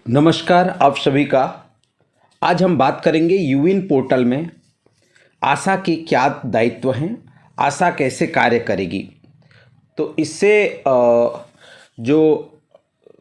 नमस्कार आप सभी का। आज हम बात करेंगे यूविन पोर्टल में आशा के क्या दायित्व हैं, आशा कैसे कार्य करेगी। तो इससे जो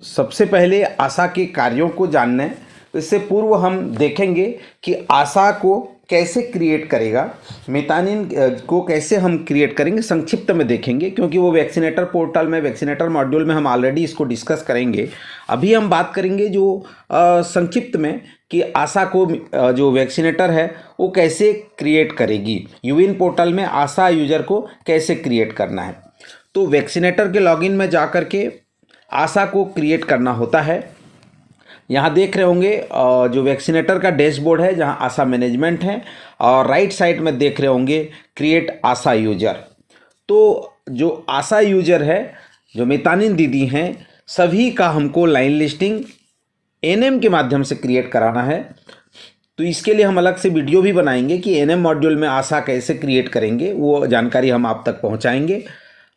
सबसे पहले आशा के कार्यों को जानना है, इससे पूर्व हम देखेंगे कि आशा को कैसे क्रिएट करेगा, मेटानिन को कैसे हम क्रिएट करेंगे, संक्षिप्त में देखेंगे क्योंकि वो वैक्सीनेटर पोर्टल में, वैक्सीनेटर मॉड्यूल में हम ऑलरेडी इसको डिस्कस करेंगे। अभी हम बात करेंगे जो संक्षिप्त में कि आशा को जो वैक्सीनेटर है वो कैसे क्रिएट करेगी, यूविन पोर्टल में आशा यूजर को कैसे क्रिएट करना है। तो वैक्सीनेटर के लॉगिन में जा कर के आशा को क्रिएट करना होता है। यहाँ देख रहे होंगे जो वैक्सीनेटर का डैशबोर्ड है जहाँ आशा मैनेजमेंट है, और राइट साइड में देख रहे होंगे क्रिएट आशा यूजर। तो जो आशा यूजर है, जो मितानिन दीदी हैं, सभी का हमको लाइन लिस्टिंग एनएम के माध्यम से क्रिएट कराना है। तो इसके लिए हम अलग से वीडियो भी बनाएंगे कि एनएम मॉड्यूल में आशा कैसे क्रिएट करेंगे, वो जानकारी हम आप तक पहुंचाएंगे।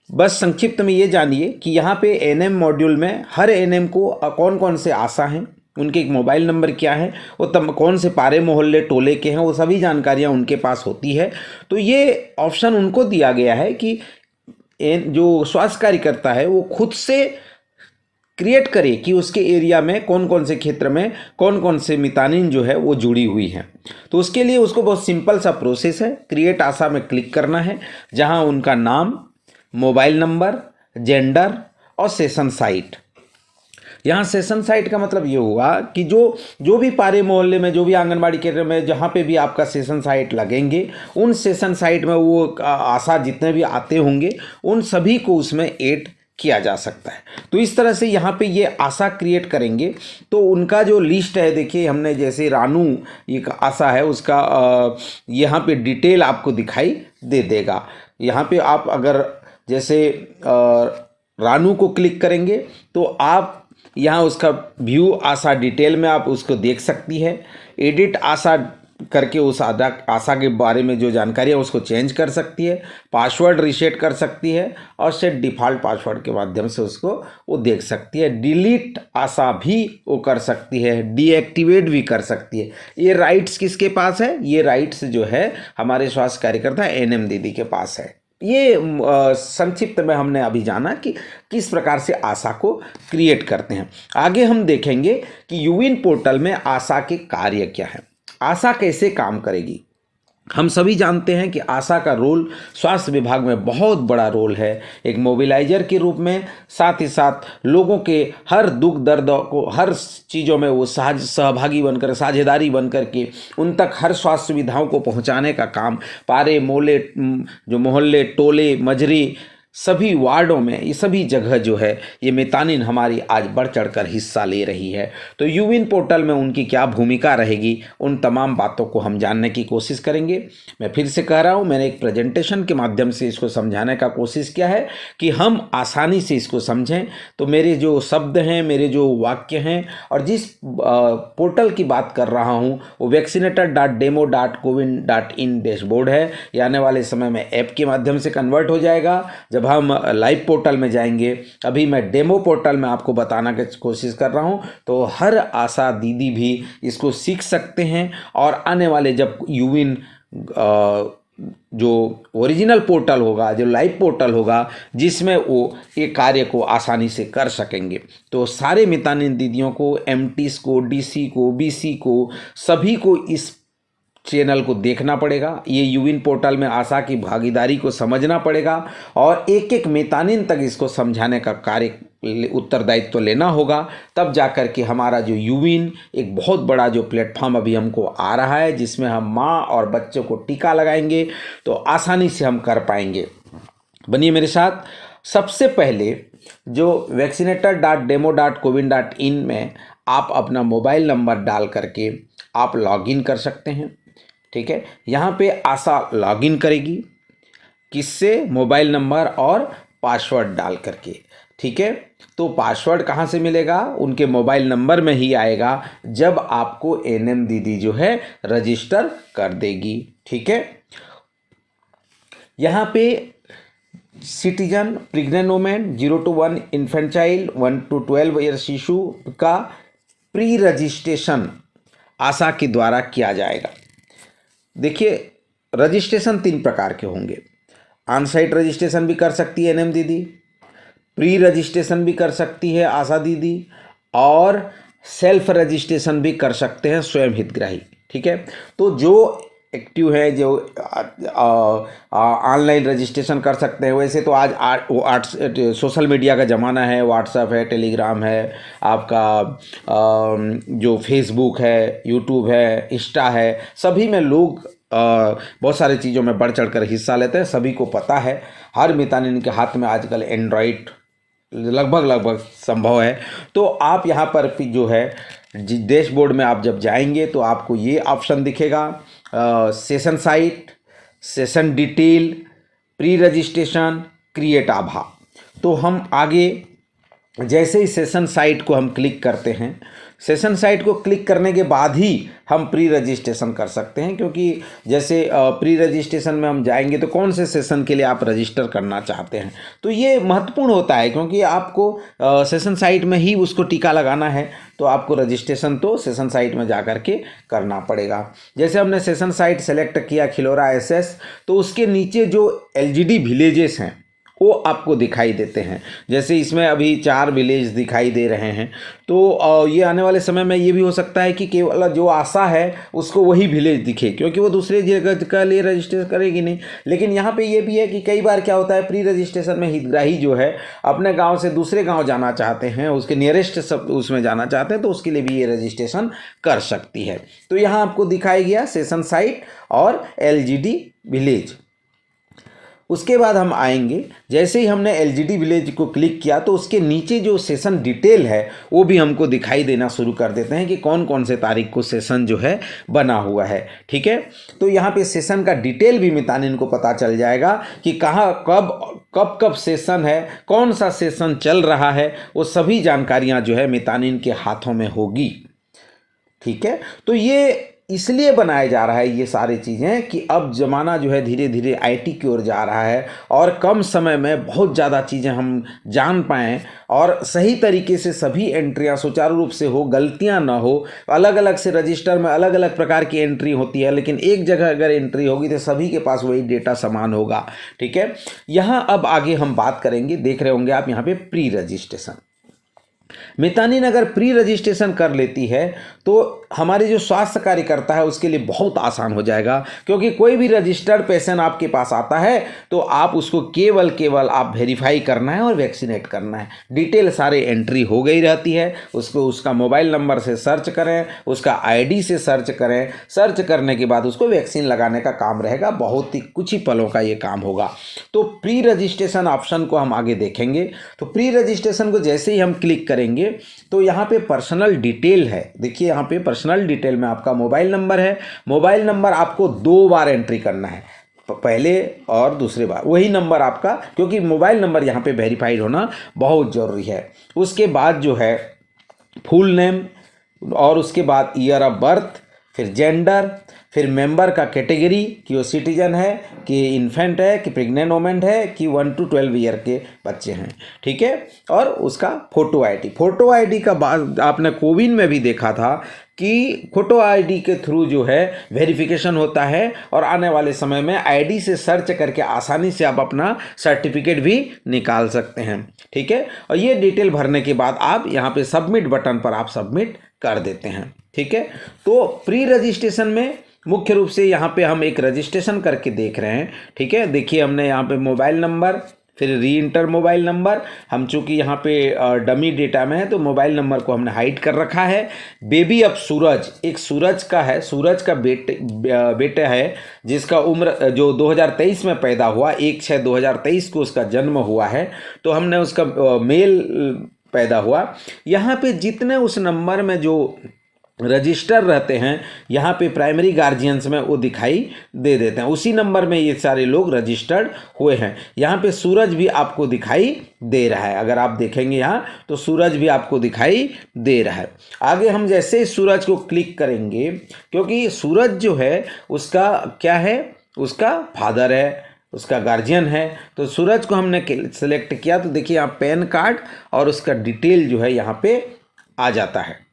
बस संक्षिप्त में ये जानिए कि यहाँ पे एनएम मॉड्यूल में हर एनएम को कौन कौन से आशा हैं, उनके एक मोबाइल नंबर क्या है, वो कौन से पारे मोहल्ले टोले के हैं, वो सभी जानकारियाँ उनके पास होती है। तो ये ऑप्शन उनको दिया गया है कि जो स्वास्थ्य कार्यकर्ता है वो खुद से क्रिएट करे कि उसके एरिया में कौन कौन से क्षेत्र में कौन कौन से मितानिन जो है वो जुड़ी हुई हैं। तो उसके लिए उसको बहुत सिंपल सा प्रोसेस है, क्रिएट आशा में क्लिक करना है, जहां उनका नाम, मोबाइल नंबर, जेंडर और सेशन साइट। यहाँ सेशन साइट का मतलब ये हुआ कि जो भी पारे मोहल्ले में, जो भी आंगनबाड़ी केंद्र में, जहाँ पे भी आपका सेशन साइट लगेंगे, उन सेशन साइट में वो आशा जितने भी आते होंगे उन सभी को उसमें ऐड किया जा सकता है। तो इस तरह से यहाँ पे ये आशा क्रिएट करेंगे तो उनका जो लिस्ट है, देखिए हमने जैसे रानू एक आशा है उसका यहाँ पे डिटेल आपको दिखाई दे देगा। यहाँ पे आप अगर जैसे रानू को क्लिक करेंगे तो आप यहाँ उसका व्यू आशा डिटेल में आप उसको देख सकती है। एडिट आशा करके उस आशा के बारे में जो जानकारी है उसको चेंज कर सकती है, पासवर्ड रीसेट कर सकती है और सेट डिफ़ॉल्ट पासवर्ड के माध्यम से उसको वो देख सकती है। डिलीट आशा भी वो कर सकती है, डीएक्टिवेट भी कर सकती है। ये राइट्स किसके पास है? ये राइट्स जो है हमारे स्वास्थ्य कार्यकर्ता एनएम दीदी के पास है। ये संक्षिप्त में हमने अभी जाना कि किस प्रकार से आशा को क्रिएट करते हैं। आगे हम देखेंगे कि यूविन पोर्टल में आशा के कार्य क्या है, आशा कैसे काम करेगी। हम सभी जानते हैं कि आशा का रोल स्वास्थ्य विभाग में बहुत बड़ा रोल है, एक मोबिलाइजर के रूप में, साथ ही साथ लोगों के हर दुख दर्द को, हर चीज़ों में वो सहभागी बनकर, साझेदारी बनकर के उन तक हर स्वास्थ्य सुविधाओं को पहुंचाने का काम पारे मोहल्ले, जो मोहल्ले टोले मजरे, सभी वार्डों में, ये सभी जगह जो है ये मितानिन हमारी आज बढ़ चढ़कर हिस्सा ले रही है। तो यूविन पोर्टल में उनकी क्या भूमिका रहेगी, उन तमाम बातों को हम जानने की कोशिश करेंगे। मैं फिर से कह रहा हूँ, मैंने एक प्रेजेंटेशन के माध्यम से इसको समझाने का कोशिश किया है कि हम आसानी से इसको समझें। तो मेरे जो शब्द हैं, मेरे जो वाक्य हैं और जिस पोर्टल की बात कर रहा हूँ वो vaccinator.demo.cowin.in डैशबोर्ड है। ये आने वाले समय में ऐप के माध्यम से कन्वर्ट हो जाएगा जब हम लाइव पोर्टल में जाएंगे। अभी मैं डेमो पोर्टल में आपको बताना की कोशिश कर रहा हूं, तो हर आशा दीदी भी इसको सीख सकते हैं और आने वाले जब यूविन जो ओरिजिनल पोर्टल होगा, जो लाइव पोर्टल होगा, जिसमें वो ये कार्य को आसानी से कर सकेंगे, तो सारे मितानिन दीदियों को, एमटीस को, डीसी को, बीसी को, सभी को इस चैनल को देखना पड़ेगा। ये यूविन पोर्टल में आशा की भागीदारी को समझना पड़ेगा और एक एक मितानिन तक इसको समझाने का कार्य, उत्तरदायित्व लेना होगा। तब जाकर के हमारा जो यूविन एक बहुत बड़ा जो प्लेटफॉर्म अभी हमको आ रहा है, जिसमें हम माँ और बच्चों को टीका लगाएंगे, तो आसानी से हम कर पाएंगे। बनिए मेरे साथ। सबसे पहले जो vaccinator.demo.cowin.in में आप अपना मोबाइल नंबर डाल करके आप लॉगिन कर सकते हैं। ठीक है, यहाँ पे आशा लॉगिन करेगी किससे? मोबाइल नंबर और पासवर्ड डाल करके। ठीक है, तो पासवर्ड कहाँ से मिलेगा? उनके मोबाइल नंबर में ही आएगा जब आपको एनएम दीदी जो है रजिस्टर कर देगी। ठीक है, यहाँ पे citizen, pregnant women, 0 to 1 infant child, 1 to 12 year शिशु का प्री रजिस्ट्रेशन आशा के द्वारा किया जाएगा। देखिए, रजिस्ट्रेशन 3 प्रकार के होंगे। ऑन साइट रजिस्ट्रेशन भी कर सकती है एनएम दीदी, प्री रजिस्ट्रेशन भी कर सकती है आशा दीदी, और सेल्फ रजिस्ट्रेशन भी कर सकते हैं स्वयं हितग्राही। ठीक है, तो जो एक्टिव है, जो ऑनलाइन रजिस्ट्रेशन कर सकते हैं, वैसे तो आज सोशल मीडिया का ज़माना है, व्हाट्सएप है, टेलीग्राम है, आपका जो फेसबुक है, यूट्यूब है, इंस्टा है, सभी में लोग बहुत सारी चीज़ों में बढ़ चढ़ कर हिस्सा लेते हैं। सभी को पता है, हर मितानिन के हाथ में आजकल एंड्रॉयड लगभग संभव है। तो आप यहाँ पर जो है डैशबोर्ड में आप जब जाएंगे तो आपको ये ऑप्शन दिखेगा, session site, session detail, pre registration, create आभा। तो हम आगे जैसे ही सेशन साइट को हम क्लिक करते हैं, सेशन साइट को क्लिक करने के बाद ही हम प्री रजिस्ट्रेशन कर सकते हैं, क्योंकि जैसे प्री रजिस्ट्रेशन में हम जाएंगे तो कौन से सेशन के लिए आप रजिस्टर करना चाहते हैं, तो ये महत्वपूर्ण होता है, क्योंकि आपको सेशन साइट में ही उसको टीका लगाना है, तो आपको रजिस्ट्रेशन तो सेशन साइट में जा कर के करना पड़ेगा। जैसे हमने सेशन साइट सेलेक्ट किया खिलौरा एसएस, तो उसके नीचे जो एलजीडी विलेजेस हैं वो आपको दिखाई देते हैं। जैसे इसमें अभी 4 विलेज दिखाई दे रहे हैं, तो ये आने वाले समय में ये भी हो सकता है कि केवल जो आशा है उसको वही विलेज दिखे, क्योंकि वो दूसरे जगह का लिए रजिस्ट्रेशन करेगी नहीं। लेकिन यहाँ पे ये भी है कि कई बार क्या होता है, प्री रजिस्ट्रेशन में हितग्राही जो है अपने गाँव से दूसरे गाँव जाना चाहते हैं, उसके नियरेस्ट सब उसमें जाना चाहते हैं, तो उसके लिए भी ये रजिस्ट्रेशन कर सकती है। तो यहाँ आपको दिखाई गया सेशन साइट और एलजीडी विलेज। उसके बाद हम आएंगे, जैसे ही हमने एलजीडी विलेज को क्लिक किया तो उसके नीचे जो सेशन डिटेल है वो भी हमको दिखाई देना शुरू कर देते हैं कि कौन कौन से तारीख को सेशन जो है बना हुआ है। ठीक है, तो यहाँ पे सेशन का डिटेल भी मितानिन को पता चल जाएगा कि कहाँ कब सेशन है, कौन सा सेशन चल रहा है, वो सभी जानकारियाँ जो है मितानिन के हाथों में होगी। ठीक है, तो ये इसलिए बनाया जा रहा है ये सारी चीज़ें कि अब ज़माना जो है धीरे धीरे आईटी की ओर जा रहा है, और कम समय में बहुत ज़्यादा चीज़ें हम जान पाएँ और सही तरीके से सभी एंट्रियां सुचारू रूप से हो, गलतियां ना हो। अलग अलग से रजिस्टर में अलग अलग प्रकार की एंट्री होती है, लेकिन एक जगह अगर एंट्री होगी तो सभी के पास वही डेटा समान होगा। ठीक है, यहाँ अब आगे हम बात करेंगे, देख रहे होंगे आप यहाँ पे प्री रजिस्ट्रेशन। मितानिन अगर प्री रजिस्ट्रेशन कर लेती है तो हमारे जो स्वास्थ्य कार्यकर्ता है उसके लिए बहुत आसान हो जाएगा, क्योंकि कोई भी रजिस्टर्ड पेशेंट आपके पास आता है तो आप उसको केवल आप वेरीफाई करना है और वैक्सीनेट करना है। डिटेल सारे एंट्री हो गई रहती है, उसको उसका मोबाइल नंबर से सर्च करें, उसका आईडी से सर्च करें, सर्च करने के बाद उसको वैक्सीन लगाने का काम रहेगा। बहुत ही कुछ ही पलों का ये काम होगा। तो प्री रजिस्ट्रेशन ऑप्शन को हम आगे देखेंगे। तो प्री रजिस्ट्रेशन को जैसे ही हम क्लिक करेंगे तो यहाँ पे पर्सनल डिटेल है। देखिए यहाँ पे पर्सनल डिटेल में आपका मोबाइल नंबर है। मोबाइल नंबर आपको 2 बार एंट्री करना है, पहले और दूसरे बार वही नंबर आपका, क्योंकि मोबाइल नंबर यहाँ पे वेरीफाइड होना बहुत ज़रूरी है। उसके बाद जो है फुल नेम, और उसके बाद ईयर ऑफ बर्थ, फिर जेंडर, फिर मेंबर का कैटेगरी कि वो सिटीजन है कि इन्फेंट है कि प्रेग्नेंट वोमेन है कि 1 to 12 ईयर के बच्चे हैं। ठीक है, और उसका फोटो आईडी। फोटो आईडी का बात आपने कोविन में भी देखा था कि फोटो आईडी के थ्रू जो है वेरिफिकेशन होता है, और आने वाले समय में आईडी से सर्च करके आसानी से आप अपना सर्टिफिकेट भी निकाल सकते हैं। ठीक है, और ये डिटेल भरने के बाद आप यहाँ पे सबमिट बटन पर आप सबमिट कर देते हैं। ठीक है, तो प्री रजिस्ट्रेशन में मुख्य रूप से यहाँ पे हम एक रजिस्ट्रेशन करके देख रहे हैं। ठीक है, देखिए हमने यहाँ पे मोबाइल नंबर, फिर री इंटर मोबाइल नंबर। हम चूँकि यहाँ पे डमी डेटा में है तो मोबाइल नंबर को हमने हाइड कर रखा है। बेबी ऑफ सूरज, एक सूरज का है, सूरज का बेटा है जिसका उम्र जो 2023 में पैदा हुआ, 1/6/2023 को उसका जन्म हुआ है, तो हमने उसका मेल पैदा हुआ। यहाँ पे जितने उस नंबर में जो रजिस्टर रहते हैं यहाँ पे प्राइमरी गार्जियंस में वो दिखाई दे देते हैं, उसी नंबर में ये सारे लोग रजिस्टर्ड हुए हैं। यहाँ पे सूरज भी आपको दिखाई दे रहा है, अगर आप देखेंगे यहाँ तो सूरज भी आपको दिखाई दे रहा है। आगे हम जैसे ही सूरज को क्लिक करेंगे, क्योंकि सूरज जो है उसका क्या है, उसका फादर है, उसका गार्जियन है, तो सूरज को हमने सेलेक्ट किया तो देखिए यहाँ पैन कार्ड और उसका डिटेल जो है यहाँ पे आ जाता है।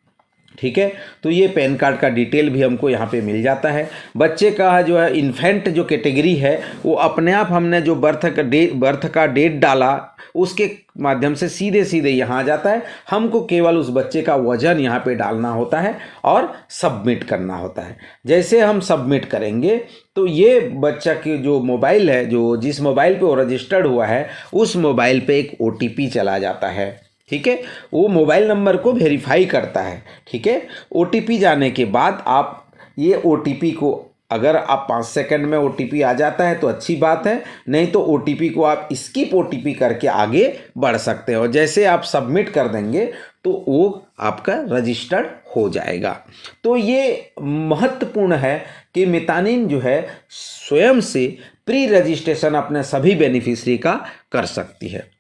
ठीक है। तो ये पैन कार्ड का डिटेल भी हमको यहाँ पे मिल जाता है। बच्चे का जो है इन्फेंट जो कैटेगरी है वो अपने आप हमने जो बर्थ का डेट डाला उसके माध्यम से सीधे सीधे यहाँ आ जाता है। हमको केवल उस बच्चे का वजन यहाँ पे डालना होता है और सबमिट करना होता है। जैसे हम सबमिट करेंगे तो ये बच्चा के जो मोबाइल है, जो जिस मोबाइल पे वो रजिस्टर्ड हुआ है, उस मोबाइल पे एक OTP चला जाता है। ठीक है, वो मोबाइल नंबर को वेरीफाई करता है। ठीक है, OTP जाने के बाद आप ये OTP को, अगर आप 5 सेकंड में OTP आ जाता है तो अच्छी बात है, नहीं तो OTP को आप स्किप OTP करके आगे बढ़ सकते हो। जैसे आप सबमिट कर देंगे तो वो आपका रजिस्टर्ड हो जाएगा। तो ये महत्वपूर्ण है कि मितानिन जो है स्वयं से प्री रजिस्ट्रेशन अपने सभी बेनिफिशियरी का कर सकती है।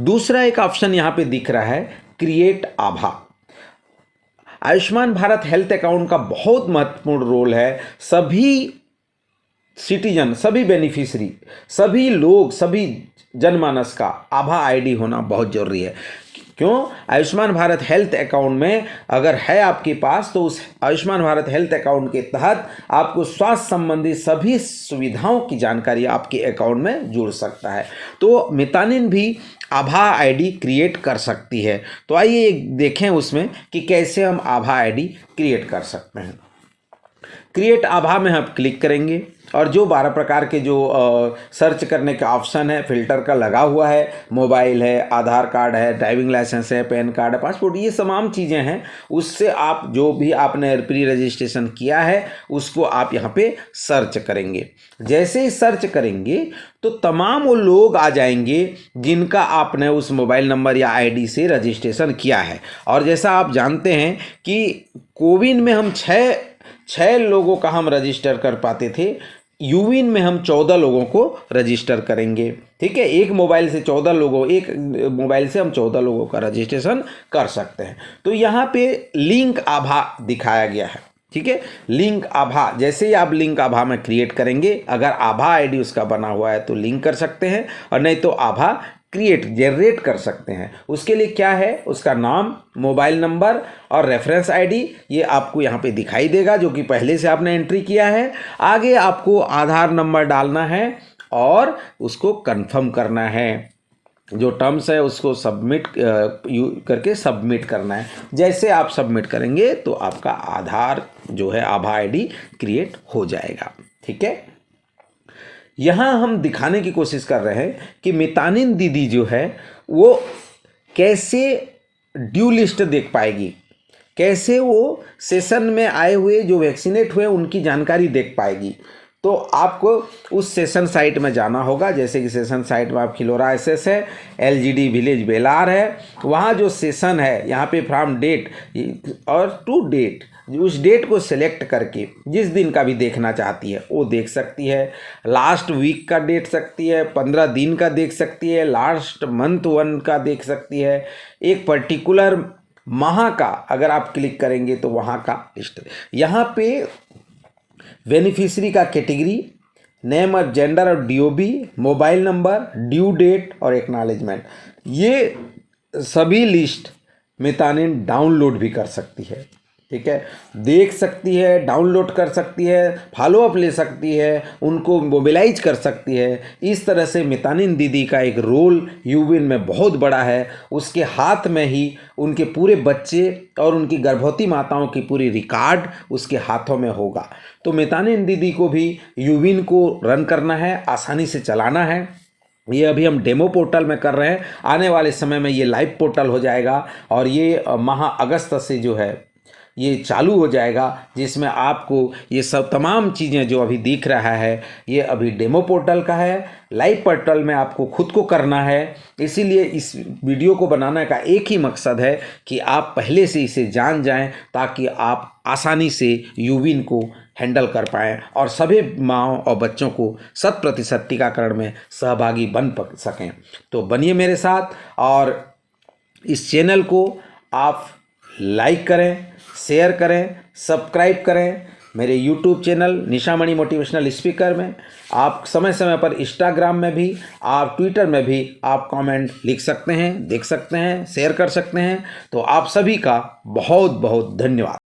दूसरा एक ऑप्शन यहाँ पे दिख रहा है, क्रिएट आभा। आयुष्मान भारत हेल्थ अकाउंट का बहुत महत्वपूर्ण रोल है। सभी सिटीजन, सभी बेनिफिशियरी, सभी लोग, सभी जनमानस का आभा आईडी होना बहुत जरूरी है। क्यों? आयुष्मान भारत हेल्थ अकाउंट में अगर है आपके पास तो उस आयुष्मान भारत हेल्थ अकाउंट के तहत आपको स्वास्थ्य संबंधी सभी सुविधाओं की जानकारी आपके अकाउंट में जुड़ सकता है। तो मितानिन भी आभा आईडी क्रिएट कर सकती है। तो आइए देखें उसमें कि कैसे हम आभा आईडी क्रिएट कर सकते हैं। क्रिएट आभा में हम क्लिक करेंगे और जो 12 प्रकार के जो सर्च करने का ऑप्शन है, फिल्टर का लगा हुआ है, मोबाइल है, आधार कार्ड है, ड्राइविंग लाइसेंस है, पैन कार्ड है, पासपोर्ट, ये तमाम चीज़ें हैं। उससे आप जो भी आपने प्री रजिस्ट्रेशन किया है उसको आप यहाँ पे सर्च करेंगे। जैसे ही सर्च करेंगे तो तमाम वो लोग आ जाएंगे जिनका आपने उस मोबाइल नंबर या आईडी से रजिस्ट्रेशन किया है। और जैसा आप जानते हैं कि कोविन में हम छः लोगों का हम रजिस्टर कर पाते थे, यूविन में हम 14 लोगों को रजिस्टर करेंगे। ठीक है, एक मोबाइल से 14 लोगों, एक मोबाइल से हम 14 लोगों का रजिस्ट्रेशन कर सकते हैं। तो यहाँ पे लिंक आभा दिखाया गया है। ठीक है, लिंक आभा, जैसे ही आप लिंक आभा में क्रिएट करेंगे, अगर आभा आईडी उसका बना हुआ है तो लिंक कर सकते हैं, और नहीं तो आभा जनरेट कर सकते हैं। उसके लिए क्या है, उसका नाम, मोबाइल नंबर और रेफरेंस आईडी ये आपको यहाँ पे दिखाई देगा, जो कि पहले से आपने एंट्री किया है। आगे आपको आधार नंबर डालना है और उसको कंफर्म करना है। जो टर्म्स है उसको सबमिट करके सबमिट करना है। जैसे आप सबमिट करेंगे तो आपका आधार जो है आभा आईडी क्रिएट हो जाएगा। ठीक है, यहाँ हम दिखाने की कोशिश कर रहे हैं कि मितानिन दीदी जो है वो कैसे ड्यू लिस्ट देख पाएगी, कैसे वो सेशन में आए हुए जो वैक्सीनेट हुए उनकी जानकारी देख पाएगी। तो आपको उस सेशन साइट में जाना होगा। जैसे कि सेशन साइट में आप खिलोरा SS है, LGD विलेज बेलार है, वहाँ जो सेशन है यहाँ पे फ्रॉम डेट और टू डेट, उस डेट को सिलेक्ट करके जिस दिन का भी देखना चाहती है वो देख सकती है। लास्ट वीक का देख सकती है, 15 दिन का देख सकती है, लास्ट मंथ 1 का देख सकती है, एक पर्टिकुलर माह का अगर आप क्लिक करेंगे तो वहाँ का लिस्ट। यहाँ पे बेनिफिशियरी का कैटेगरी, नेम और जेंडर और DOB, mobile number, due date और एक्नॉलेजमेंट, ये सभी लिस्ट मितानिन डाउनलोड भी कर सकती है। ठीक है, देख सकती है, डाउनलोड कर सकती है, फॉलोअप ले सकती है, उनको मोबिलाइज कर सकती है। इस तरह से मितानिन दीदी का एक रोल यूविन में बहुत बड़ा है। उसके हाथ में ही उनके पूरे बच्चे और उनकी गर्भवती माताओं की पूरी रिकॉर्ड उसके हाथों में होगा। तो मितानिन दीदी को भी यूविन को रन करना है, आसानी से चलाना है। ये अभी हम डेमो पोर्टल में कर रहे हैं, आने वाले समय में ये लाइव पोर्टल हो जाएगा और ये माह अगस्त से जो है ये चालू हो जाएगा, जिसमें आपको ये सब तमाम चीज़ें जो अभी दिख रहा है ये अभी डेमो पोर्टल का है। लाइव पोर्टल में आपको खुद को करना है। इसीलिए इस वीडियो को बनाने का एक ही मकसद है कि आप पहले से इसे जान जाएं, ताकि आप आसानी से यूविन को हैंडल कर पाएँ और सभी माँओं और बच्चों को 100% टीकाकरण में सहभागी बन सकें। तो बनिए मेरे साथ और इस चैनल को आप लाइक करें, शेयर करें, सब्सक्राइब करें। मेरे यूट्यूब चैनल निशामणि मोटिवेशनल स्पीकर में, आप समय समय पर इंस्टाग्राम में भी, आप ट्विटर में भी आप कमेंट लिख सकते हैं, देख सकते हैं, शेयर कर सकते हैं। तो आप सभी का बहुत बहुत धन्यवाद।